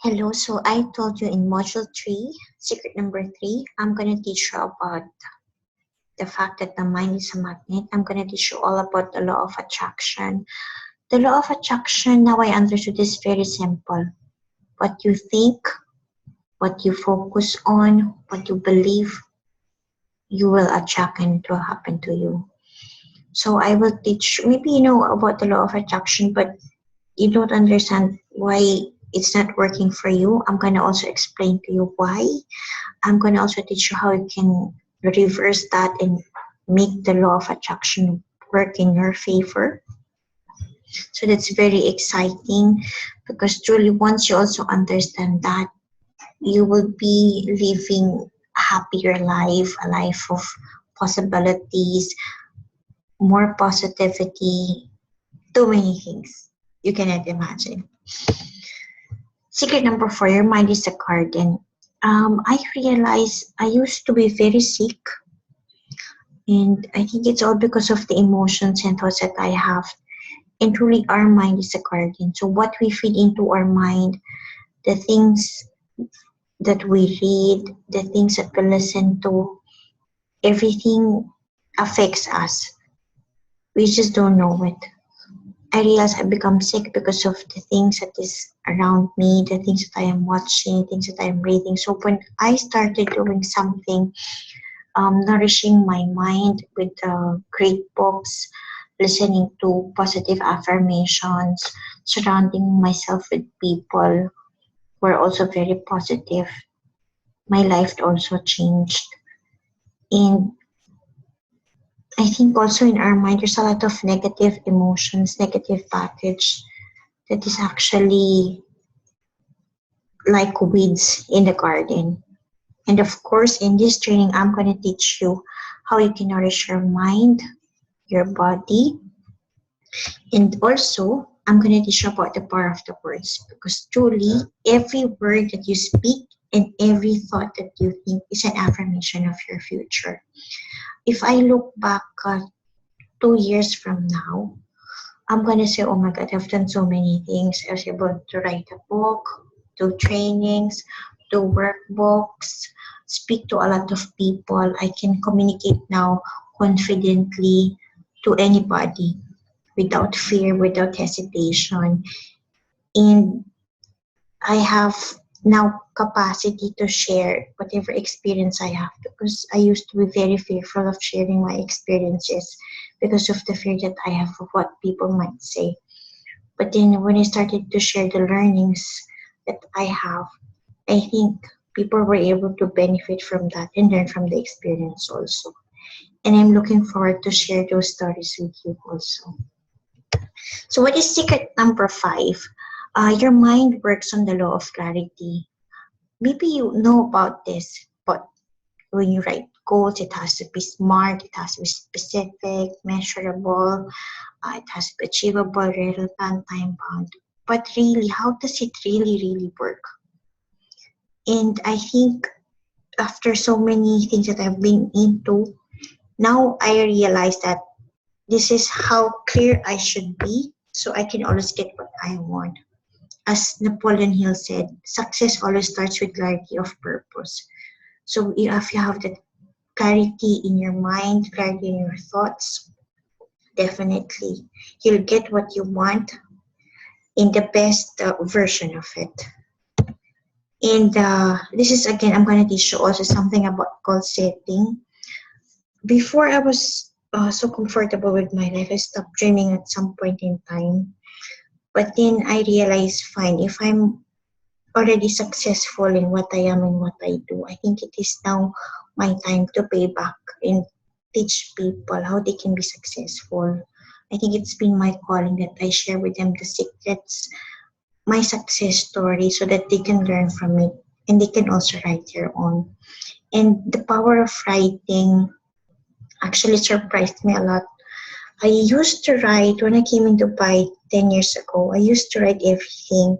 Hello, so I told you in module 3, secret number 3, I'm going to teach you about the fact that the mind is a magnet. I'm going to teach you all about the law of attraction. The law of attraction, now I understood, is very simple. What you think, what you focus on, what you believe, you will attract and it will happen to you. So I will teach, maybe you know about the law of attraction, but you don't understand why it's not working for you. I'm going to also explain to you why. I'm going to also teach you how you can reverse that and make the law of attraction work in your favor. So that's very exciting because truly once you also understand that, you will be living a happier life, a life of possibilities, more positivity, too many things you cannot imagine. Secret number 4, your mind is a garden. I realized I used to be very sick, and I think it's all because of the emotions and thoughts that I have. And truly, our mind is a garden. So, what we feed into our mind, the things that we read, the things that we listen to, everything affects us. We just don't know it. I realize I become sick because of the things that is around me, the things that I am watching, things that I am reading. So when I started doing something, nourishing my mind with great books, listening to positive affirmations, surrounding myself with people who are also very positive, my life also changed. And I think also in our mind, there's a lot of negative emotions, negative baggage that is actually like weeds in the garden. And of course, in this training, I'm going to teach you how you can nourish your mind, your body, and also I'm going to teach you about the power of the words because truly, every word that you speak and every thought that you think is an affirmation of your future. If I look back 2 years from now, I'm gonna say, oh my God, I've done so many things. I was able to write a book, do trainings, do workbooks, speak to a lot of people. I can communicate now confidently to anybody without fear, without hesitation. And I have now capacity to share whatever experience I have because I used to be very fearful of sharing my experiences because of the fear that I have of what people might say. But then when I started to share the learnings that I have, I think people were able to benefit from that and learn from the experience also. And I'm looking forward to share those stories with you also. So what is secret number 5? Your mind works on the law of clarity. Maybe you know about this, but when you write goals, it has to be smart, it has to be specific, measurable, it has to be achievable, relevant, time bound. But really, how does it really work? And I think after so many things that I've been into, now I realize that this is how clear I should be so I can always get what I want. As Napoleon Hill said, success always starts with clarity of purpose. So if you have that clarity in your mind, clarity in your thoughts, definitely you'll get what you want in the best version of it. And this is again, I'm going to teach you also something about goal setting. Before I was so comfortable with my life, I stopped dreaming at some point in time. But then I realized, fine, if I'm already successful in what I am and what I do, I think it is now my time to pay back and teach people how they can be successful. I think it's been my calling that I share with them the secrets, my success story, so that they can learn from it and they can also write their own. And the power of writing actually surprised me a lot. I used to write when I came into Dubai 10 years ago. I used to write everything,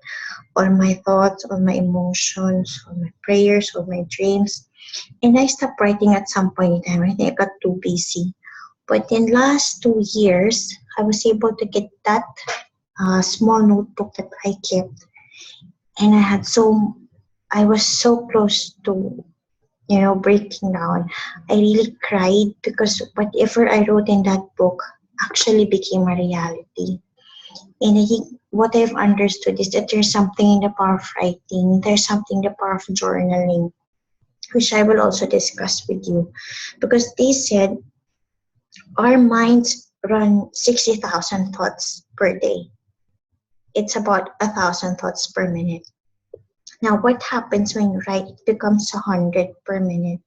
all my thoughts, all my emotions, all my prayers, all my dreams. And I stopped writing at some point in time. I think I got too busy. But in last 2 years, I was able to get that small notebook that I kept. and I was so close to, breaking down. I really cried because whatever I wrote in that book actually became a reality. And I think what I've understood is that there's something in the power of writing, there's something in the power of journaling, which I will also discuss with you. Because they said our minds run 60,000 thoughts per day. It's about 1,000 thoughts per minute. Now, what happens when you write? It becomes 100 per minute.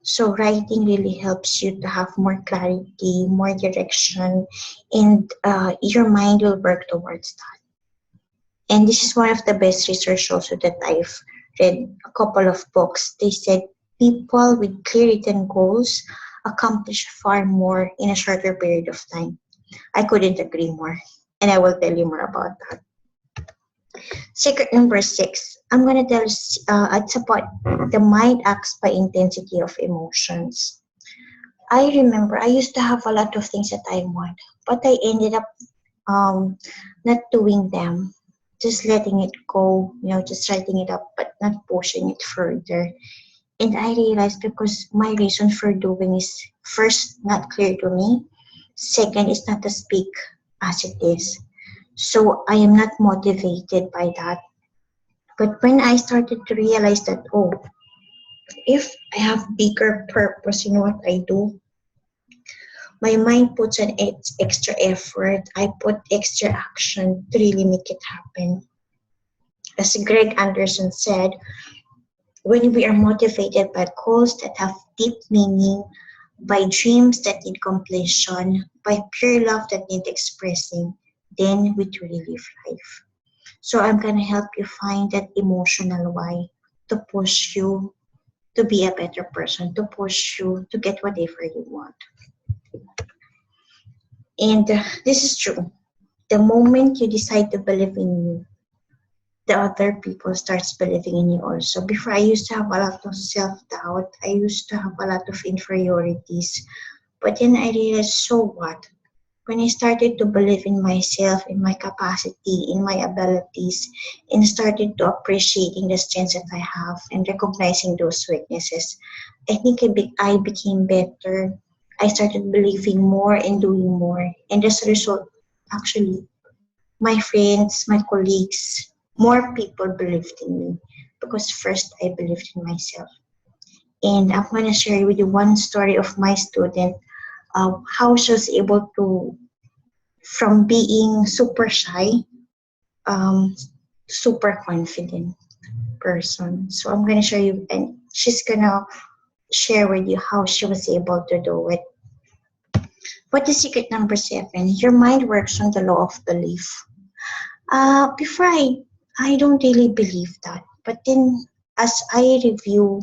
So writing really helps you to have more clarity, more direction, and your mind will work towards that. And this is one of the best research also that I've read a couple of books. They said people with clear written goals accomplish far more in a shorter period of time. I couldn't agree more. And I will tell you more about that. Secret number 6. I'm going to tell it's about the mind acts by intensity of emotions. I remember I used to have a lot of things that I want, but I ended up um, not doing them, just letting it go, just writing it up, but not pushing it further. And I realized because my reason for doing is first not clear to me, second is not to speak as it is. So I am not motivated by that. But when I started to realize that, oh, if I have bigger purpose in what I do, my mind puts an extra effort. I put extra action to really make it happen. As Greg Anderson said, when we are motivated by goals that have deep meaning, by dreams that need completion, by pure love that need expressing, then we truly live life. So I'm going to help you find that emotional why to push you to be a better person, to push you to get whatever you want. And this is true. The moment you decide to believe in you, the other people starts believing in you also. Before I used to have a lot of self-doubt. I used to have a lot of inferiorities. But then I realized, so what? When I started to believe in myself, in my capacity, in my abilities, and started to appreciating the strengths that I have and recognizing those weaknesses, I think I became better. I started believing more and doing more. And as a result, actually, my friends, my colleagues, more people believed in me because first I believed in myself. And I'm going to share with you one story of my student, how she was able to, from being super shy, um, super confident person. So I'm going to show you, and she's going to share with you how she was able to do it. What is secret number 7? Your mind works on the law of belief. Before I don't really believe that. But then as I review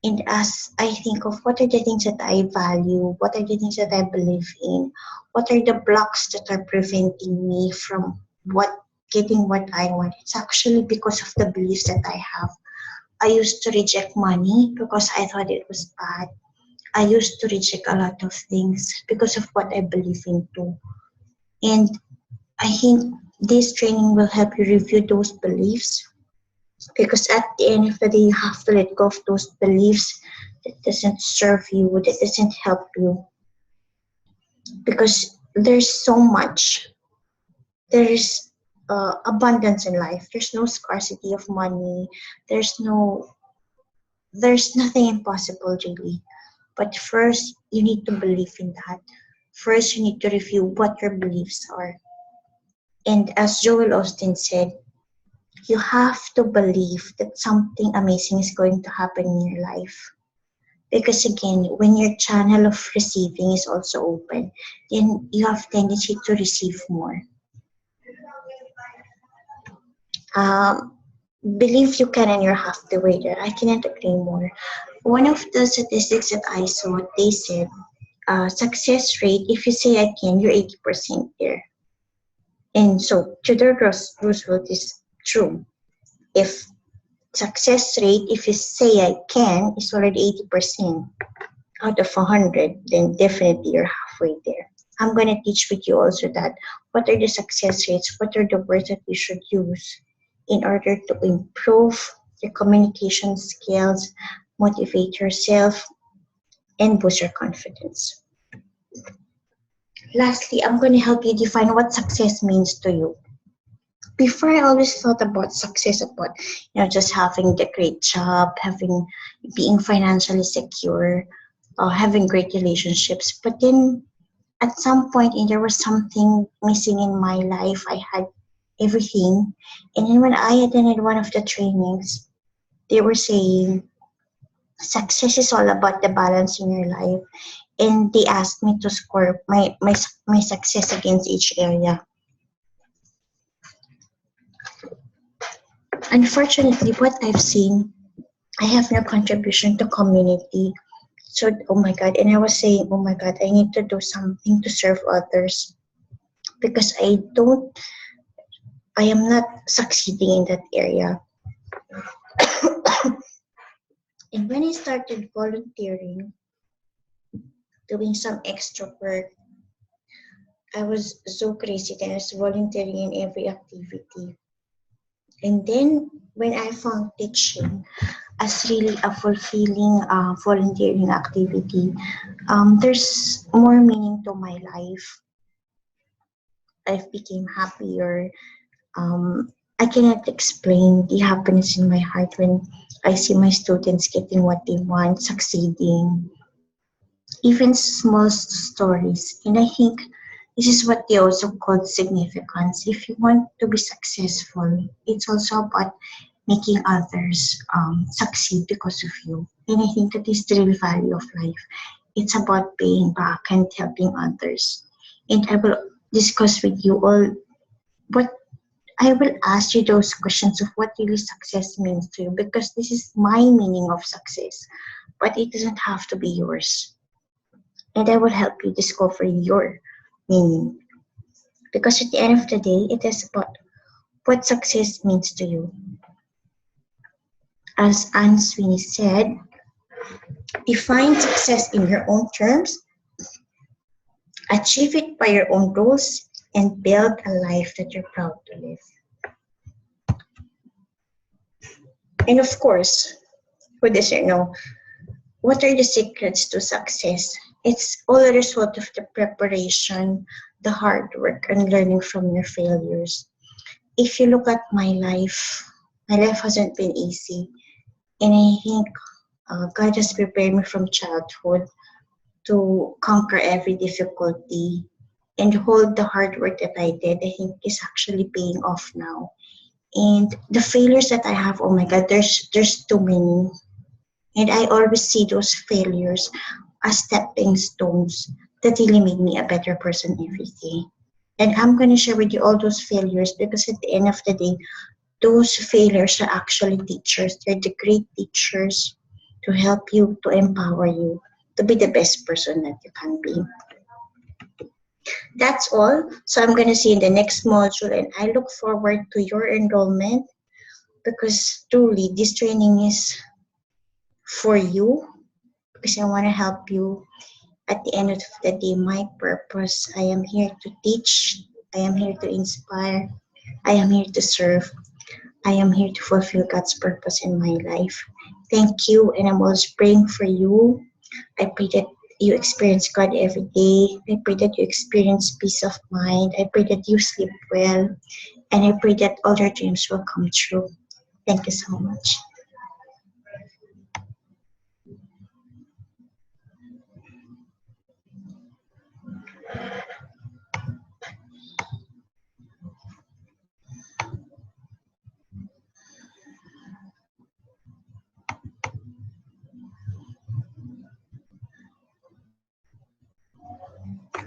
and as I think of what are the things that I value, what are the things that I believe in, what are the blocks that are preventing me from getting what I want, it's actually because of the beliefs that I have. I used to reject money because I thought it was bad. I used to reject a lot of things because of what I believe into. And I think this training will help you review those beliefs because at the end of the day, you have to let go of those beliefs that doesn't serve you, that doesn't help you. Because there's so much. There is abundance in life. There's no scarcity of money. There's nothing impossible really. But first, you need to believe in that. First, you need to review what your beliefs are. And as Joel Austin said, you have to believe that something amazing is going to happen in your life. Because again, when your channel of receiving is also open, then you have tendency to receive more. Um, Believe you can and you're half the way there. I cannot agree more. One of the statistics that I saw, they said, success rate, if you say I can, you're 80% there. And so Theodore Roosevelt is true. If success rate, if you say I can, is already 80% out of 100, then definitely you're halfway there. I'm going to teach with you also that what are the success rates, what are the words that you should use, in order to improve your communication skills, motivate yourself, and boost your confidence. Lastly, I'm going to help you define what success means to you. Before, I always thought about success about just having the great job, having being financially secure, having great relationships. But then at some point, there was something missing in my life. I had everything, and then when I attended one of the trainings, they were saying success is all about the balance in your life, and they asked me to score my success against each area. Unfortunately, what I've seen, I have no contribution to community. So, oh my God, and I was saying, oh my God, I need to do something to serve others because I am not succeeding in that area. And when I started volunteering, doing some extra work, I was so crazy that I was volunteering in every activity. And then when I found teaching as really a fulfilling volunteering activity, there's more meaning to my life. I became happier. I cannot explain the happiness in my heart when I see my students getting what they want, succeeding, even small stories. And I think this is what they also call significance. If you want to be successful, it's also about making others succeed because of you. And I think that is the real value of life. It's about paying back and helping others. And I will discuss with you all what I will ask you those questions of what really success means to you because this is my meaning of success, but it doesn't have to be yours. And I will help you discover your meaning. Because at the end of the day, it is about what success means to you. As Anne Sweeney said, define success in your own terms, achieve it by your own rules, and build a life that you're proud to live. And of course, who doesn't know, what are the secrets to success? It's all a result of the preparation, the hard work, and learning from your failures. If you look at my life hasn't been easy. And I think God has prepared me from childhood to conquer every difficulty and hold the hard work that I did. I think is actually paying off now. And the failures that I have, oh my God, there's too many. And I always see those failures as stepping stones that really made me a better person every day. And I'm going to share with you all those failures because at the end of the day, those failures are actually teachers. They're the great teachers to help you, to empower you, to be the best person that you can be. That's all. So I'm going to see you in the next module, and I look forward to your enrollment because truly this training is for you because I want to help you. At the end of the day, my purpose, I am here to teach, I am here to inspire, I am here to serve, I am here to fulfill God's purpose in my life. Thank you, and I'm always praying for you. I pray that you experience God every day. I pray that you experience peace of mind. I pray that you sleep well, and I pray that all your dreams will come true. Thank you so much.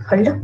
Hello.